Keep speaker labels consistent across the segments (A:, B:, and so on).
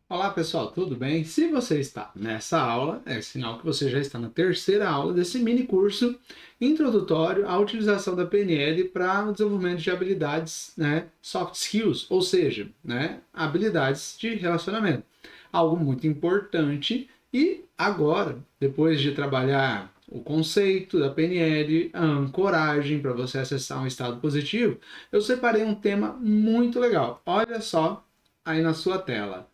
A: Olá pessoal, tudo bem? Se você está nessa aula, é sinal que você já está na terceira aula desse mini curso introdutório à utilização da PNL para o desenvolvimento de habilidades, soft skills, ou seja, habilidades de relacionamento. Algo muito importante e agora, depois de trabalhar o conceito da PNL, a ancoragem para você acessar um estado positivo, eu separei um tema muito legal. Olha só aí na sua tela,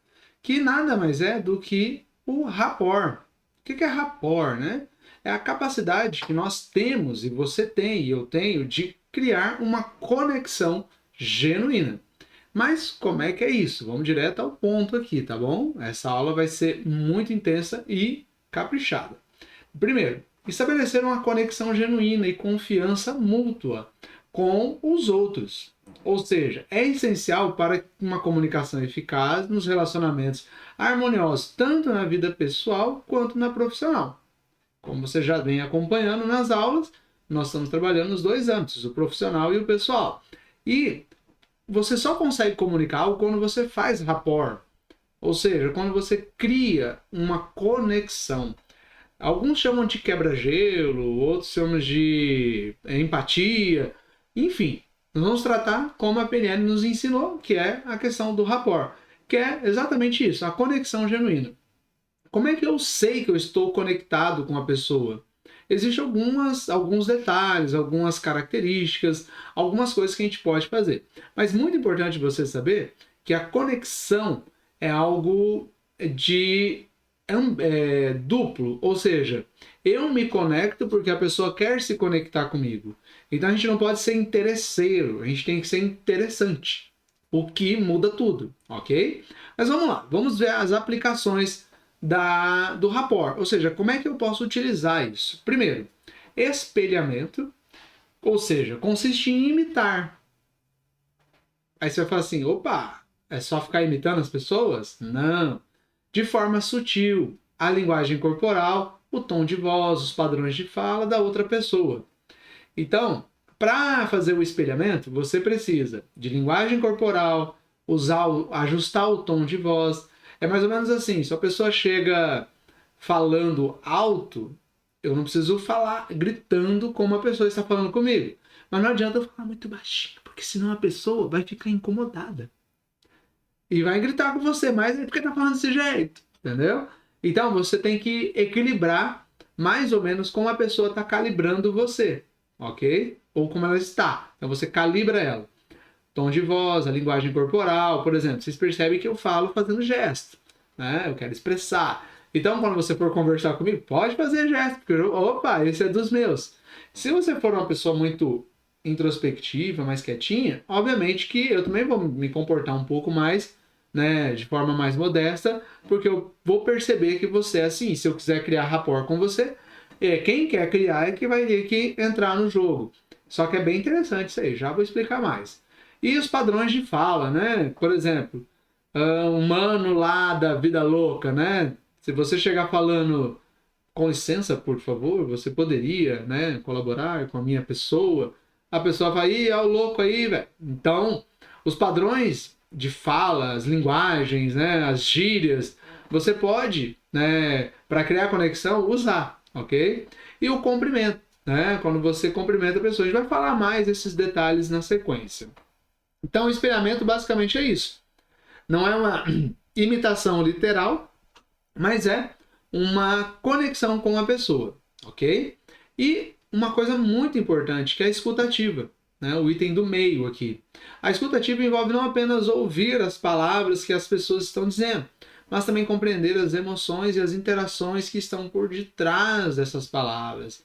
A: que nada mais é do que o rapport. O que é rapport, né? É a capacidade que nós temos, e você tem, e eu tenho, de criar uma conexão genuína. Mas como é que é isso? Vamos direto ao ponto aqui, tá bom? Essa aula vai ser muito intensa e caprichada. Primeiro, estabelecer uma conexão genuína e confiança mútua com os outros. Ou seja, é essencial para uma comunicação eficaz nos relacionamentos harmoniosos, tanto na vida pessoal quanto na profissional. Como você já vem acompanhando nas aulas, nós estamos trabalhando nos dois âmbitos, o profissional e o pessoal. E você só consegue comunicar algo quando você faz rapport, ou seja, quando você cria uma conexão. Alguns chamam de quebra-gelo, outros chamam de empatia, enfim. Nós vamos tratar como a PNL nos ensinou, que é a questão do rapport, que é exatamente isso, a conexão genuína. Como é que eu sei que eu estou conectado com a pessoa? Existem alguns detalhes, algumas características, algumas coisas que a gente pode fazer. Mas muito importante você saber que a conexão é algo de duplo, ou seja, eu me conecto porque a pessoa quer se conectar comigo. Então a gente não pode ser interesseiro, a gente tem que ser interessante, o que muda tudo, ok? Mas vamos lá, vamos ver as aplicações do rapport, ou seja, como é que eu posso utilizar isso? Primeiro, espelhamento, ou seja, consiste em imitar. Aí você vai falar assim, opa, é só ficar imitando as pessoas? Não. De forma sutil, a linguagem corporal, o tom de voz, os padrões de fala da outra pessoa. Então, para fazer o espelhamento, você precisa de linguagem corporal, ajustar o tom de voz. É mais ou menos assim, se a pessoa chega falando alto, eu não preciso falar gritando como a pessoa está falando comigo. Mas não adianta eu falar muito baixinho, porque senão a pessoa vai ficar incomodada. E vai gritar com você, mas é porque tá falando desse jeito, entendeu? Então você tem que equilibrar mais ou menos como a pessoa está calibrando você, ok? Ou como ela está. Então você calibra ela. Tom de voz, a linguagem corporal, por exemplo. Vocês percebem que eu falo fazendo gesto, né? Eu quero expressar. Então, quando você for conversar comigo, pode fazer gesto, porque opa, esse é dos meus. Se você for uma pessoa muito introspectiva, mais quietinha, obviamente que eu também vou me comportar um pouco mais, de forma mais modesta, porque eu vou perceber que você é assim. Se eu quiser criar rapport com você, quem quer criar é que vai ter que entrar no jogo. Só que é bem interessante isso aí, já vou explicar mais. E os padrões de fala, né? Por exemplo, um mano lá da vida louca, né? Se você chegar falando, com licença, por favor, você poderia, colaborar com a minha pessoa? A pessoa vai, ih, é o louco aí, velho. Então, os padrões de fala, as linguagens, as gírias, você pode, para criar conexão, usar, ok? E o cumprimento, quando você cumprimenta a pessoa, a gente vai falar mais desses detalhes na sequência. Então, o espelhamento basicamente é isso. Não é uma imitação literal, mas é uma conexão com a pessoa, ok? E uma coisa muito importante, que é a escutativa, o item do meio aqui. A escutativa envolve não apenas ouvir as palavras que as pessoas estão dizendo, mas também compreender as emoções e as interações que estão por detrás dessas palavras.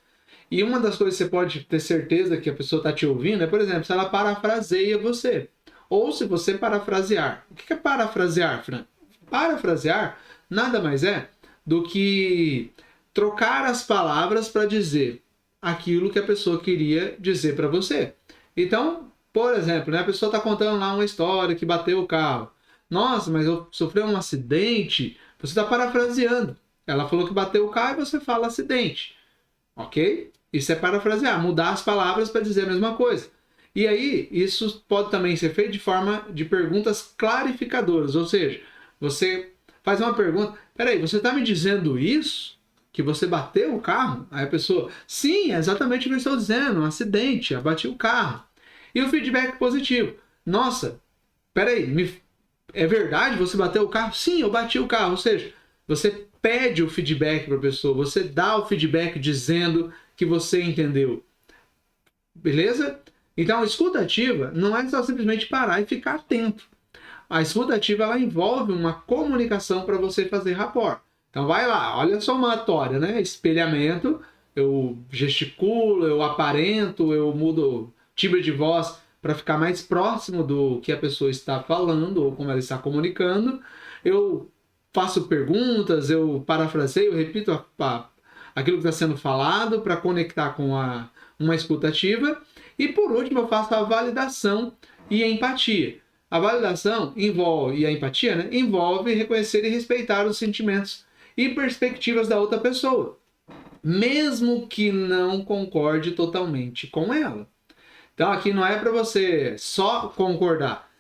A: E uma das coisas que você pode ter certeza que a pessoa está te ouvindo é, por exemplo, se ela parafraseia você. Ou se você parafrasear. O que é parafrasear, Fran? Parafrasear nada mais é do que trocar as palavras para dizer aquilo que a pessoa queria dizer para você. Então, por exemplo, a pessoa está contando lá uma história que bateu o carro. Nossa, mas eu sofri um acidente. Você está parafraseando. Ela falou que bateu o carro e você fala acidente. Ok? Isso é parafrasear, mudar as palavras para dizer a mesma coisa. E aí, isso pode também ser feito de forma de perguntas clarificadoras, ou seja, você faz uma pergunta. Peraí, você está me dizendo isso? Que você bateu o carro? Aí a pessoa, sim, é exatamente o que eu estou dizendo, um acidente, eu bati o carro. E o feedback positivo. Nossa, peraí, é verdade? Você bateu o carro? Sim, eu bati o carro. Ou seja, você pede o feedback para a pessoa, você dá o feedback dizendo que você entendeu. Beleza? Então, a escuta ativa não é só simplesmente parar e ficar atento. A escuta ativa ela envolve uma comunicação para você fazer rapport. Então, vai lá, olha a somatória, né? Espelhamento, eu gesticulo, eu aparento, eu mudo timbre de voz para ficar mais próximo do que a pessoa está falando ou como ela está comunicando. Eu faço perguntas, eu parafraseio, eu repito aquilo que está sendo falado para conectar com uma escuta ativa. E por último, eu faço a validação e a empatia. A validação envolve, e a empatia, né, envolve reconhecer e respeitar os sentimentos e perspectivas da outra pessoa, mesmo que não concorde totalmente com ela. Então aqui não é para você só concordar.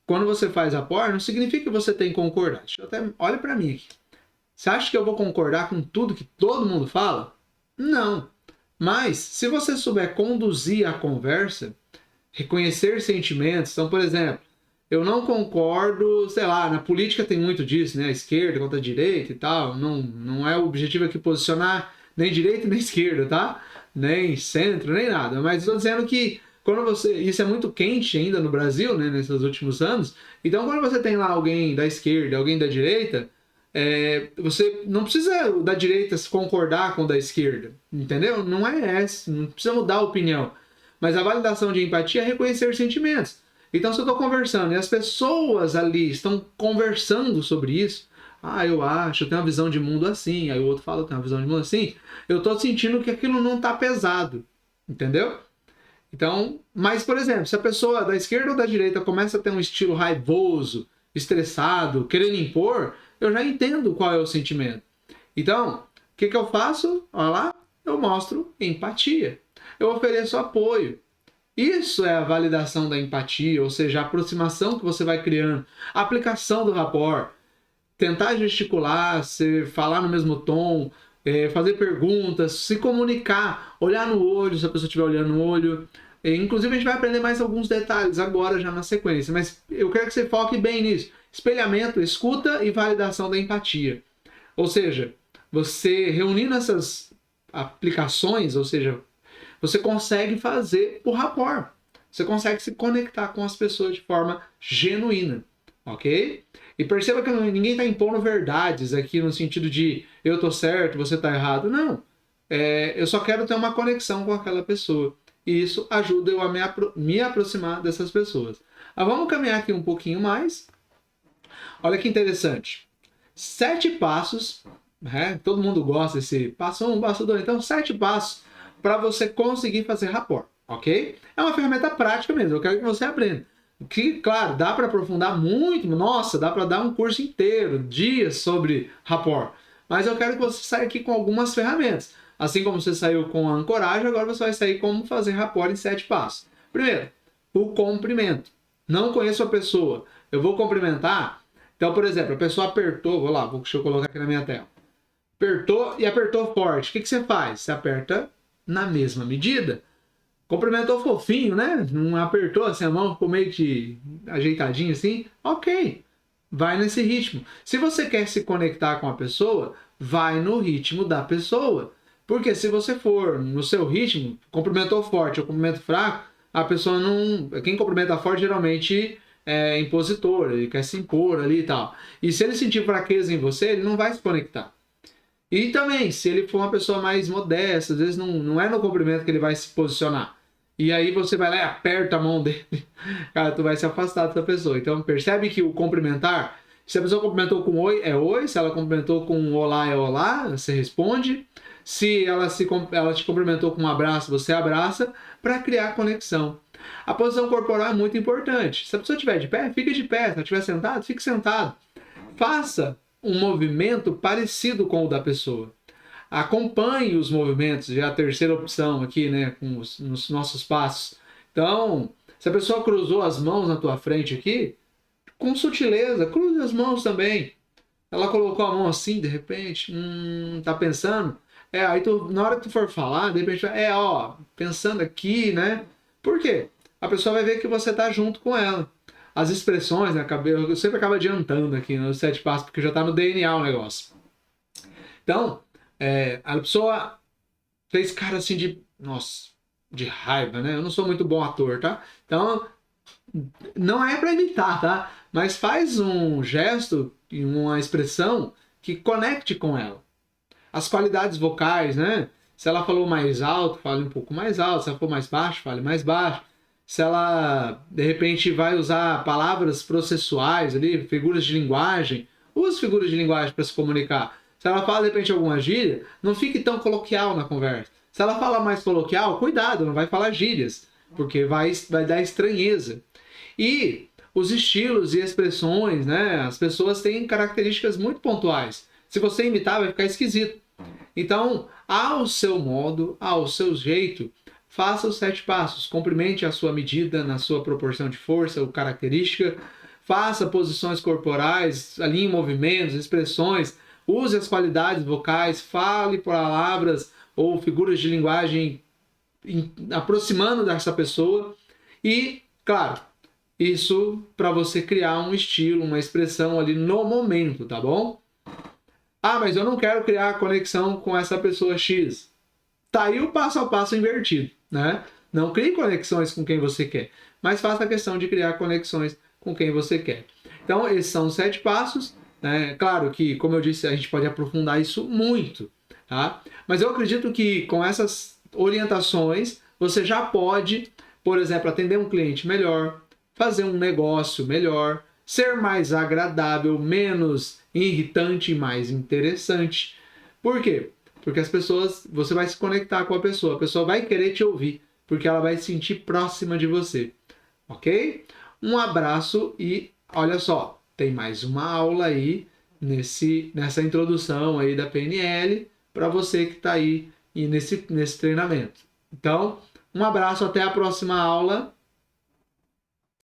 A: Quando você faz rapport, não significa que você tem que concordar. Olha para mim aqui. Você acha que eu vou concordar com tudo que todo mundo fala? Não. Mas, se você souber conduzir a conversa, reconhecer sentimentos, então, por exemplo, eu não concordo, sei lá, na política tem muito disso, né? A esquerda contra a direita e tal. Não é o objetivo aqui posicionar nem direita nem esquerda, tá? Nem centro, nem nada. Mas estou dizendo que quando você. Isso é muito quente ainda no Brasil, né? Nesses últimos anos. Então, quando você tem lá alguém da esquerda, alguém da direita, você não precisa da direita concordar com o da esquerda, entendeu? Não é essa, não precisa mudar a opinião. Mas a validação de empatia é reconhecer sentimentos. Então, se eu estou conversando e as pessoas ali estão conversando sobre isso, eu acho, eu tenho uma visão de mundo assim, aí o outro fala, eu tenho uma visão de mundo assim, eu estou sentindo que aquilo não está pesado, entendeu? Então, mas, por exemplo, se a pessoa da esquerda ou da direita começa a ter um estilo raivoso, estressado, querendo impor, eu já entendo qual é o sentimento. Então, o que eu faço? Olha lá, eu mostro empatia. Eu ofereço apoio. Isso é a validação da empatia, ou seja, a aproximação que você vai criando, a aplicação do rapport, tentar gesticular, falar no mesmo tom, fazer perguntas, se comunicar, olhar no olho, se a pessoa estiver olhando no olho. Inclusive, a gente vai aprender mais alguns detalhes agora, já na sequência, mas eu quero que você foque bem nisso. Espelhamento, escuta e validação da empatia. Ou seja, você reunindo essas aplicações, ou seja, você consegue fazer o rapport. Você consegue se conectar com as pessoas de forma genuína, ok? E perceba que ninguém está impondo verdades aqui no sentido de eu tô certo, você tá errado. Não. Eu só quero ter uma conexão com aquela pessoa. E isso ajuda eu a me aproximar dessas pessoas. Vamos caminhar aqui um pouquinho mais. Olha que interessante. 7 passos, né? Todo mundo gosta desse passo 1, passo 2. Então, 7 passos para você conseguir fazer rapport, ok? É uma ferramenta prática mesmo, eu quero que você aprenda. Que, claro, dá para aprofundar muito, nossa, dá para dar um curso inteiro, dias sobre rapport. Mas eu quero que você saia aqui com algumas ferramentas. Assim como você saiu com a ancoragem, agora você vai sair como fazer rapport em 7 passos. Primeiro, o cumprimento. Não conheço a pessoa, eu vou cumprimentar. Então, por exemplo, a pessoa apertou, deixa eu colocar aqui na minha tela. Apertou e apertou forte. O que você faz? Você aperta na mesma medida. Cumprimentou fofinho, né? Não apertou assim a mão, ficou meio que ajeitadinho assim. Ok, vai nesse ritmo. Se você quer se conectar com a pessoa, vai no ritmo da pessoa. Porque se você for no seu ritmo, cumprimentou forte ou cumprimento fraco, a pessoa não... Quem cumprimenta forte geralmente é impositor, ele quer se impor ali e tal. E se ele sentir fraqueza em você, ele não vai se conectar. E também, se ele for uma pessoa mais modesta, às vezes não é no cumprimento que ele vai se posicionar. E aí você vai lá e aperta a mão dele. Cara, tu vai se afastar dessa pessoa. Então percebe que o cumprimentar, se a pessoa cumprimentou com oi, é oi. Se ela cumprimentou com olá, é olá. Você responde. Se ela te cumprimentou com um abraço, você abraça para criar conexão. A posição corporal é muito importante. Se a pessoa estiver de pé, fica de pé. Se ela estiver sentado, fique sentado. Faça um movimento parecido com o da pessoa. Acompanhe os movimentos, já a terceira opção aqui, né, com nos nossos passos. Então, se a pessoa cruzou as mãos na tua frente aqui, com sutileza, cruze as mãos também. Ela colocou a mão assim, de repente, tá pensando. Aí tu, na hora que tu for falar, de repente, ó, pensando aqui, né? Por quê? A pessoa vai ver que você tá junto com ela. As expressões, né? Eu sempre acabo adiantando aqui nos 7 passos, porque já tá no DNA o negócio. Então, a pessoa fez cara assim de, nossa, de raiva, né? Eu não sou muito bom ator, tá? Então, não é para imitar, tá? Mas faz um gesto e uma expressão que conecte com ela. As qualidades vocais, né? Se ela falou mais alto, fale um pouco mais alto. Se ela for mais baixo, fale mais baixo. Se ela, de repente, vai usar palavras processuais ali, figuras de linguagem, use figuras de linguagem para se comunicar. Se ela fala, de repente, alguma gíria, não fique tão coloquial na conversa. Se ela fala mais coloquial, cuidado, não vai falar gírias, porque vai dar estranheza. E os estilos e expressões, né? As pessoas têm características muito pontuais. Se você imitar, vai ficar esquisito. Então, ao seu modo, ao seu jeito, faça os 7 passos. Cumprimente a sua medida, na sua proporção de força ou característica. Faça posições corporais, alinhe movimentos, expressões. Use as qualidades vocais. Fale palavras ou figuras de linguagem aproximando dessa pessoa. E, claro, isso para você criar um estilo, uma expressão ali no momento, tá bom? Ah, mas eu não quero criar conexão com essa pessoa X. Tá aí o passo a passo invertido, né? Não crie conexões com quem você quer, mas faça a questão de criar conexões com quem você quer. Então, esses são os 7 passos, né? Claro que, como eu disse, a gente pode aprofundar isso muito, tá? Mas eu acredito que com essas orientações, você já pode, por exemplo, atender um cliente melhor, fazer um negócio melhor, ser mais agradável, menos irritante e mais interessante. Por quê? Porque as pessoas, você vai se conectar com a pessoa vai querer te ouvir, porque ela vai se sentir próxima de você. Ok? Um abraço e olha só, tem mais uma aula aí nessa introdução aí da PNL para você que está aí nesse treinamento. Então, um abraço, até a próxima aula.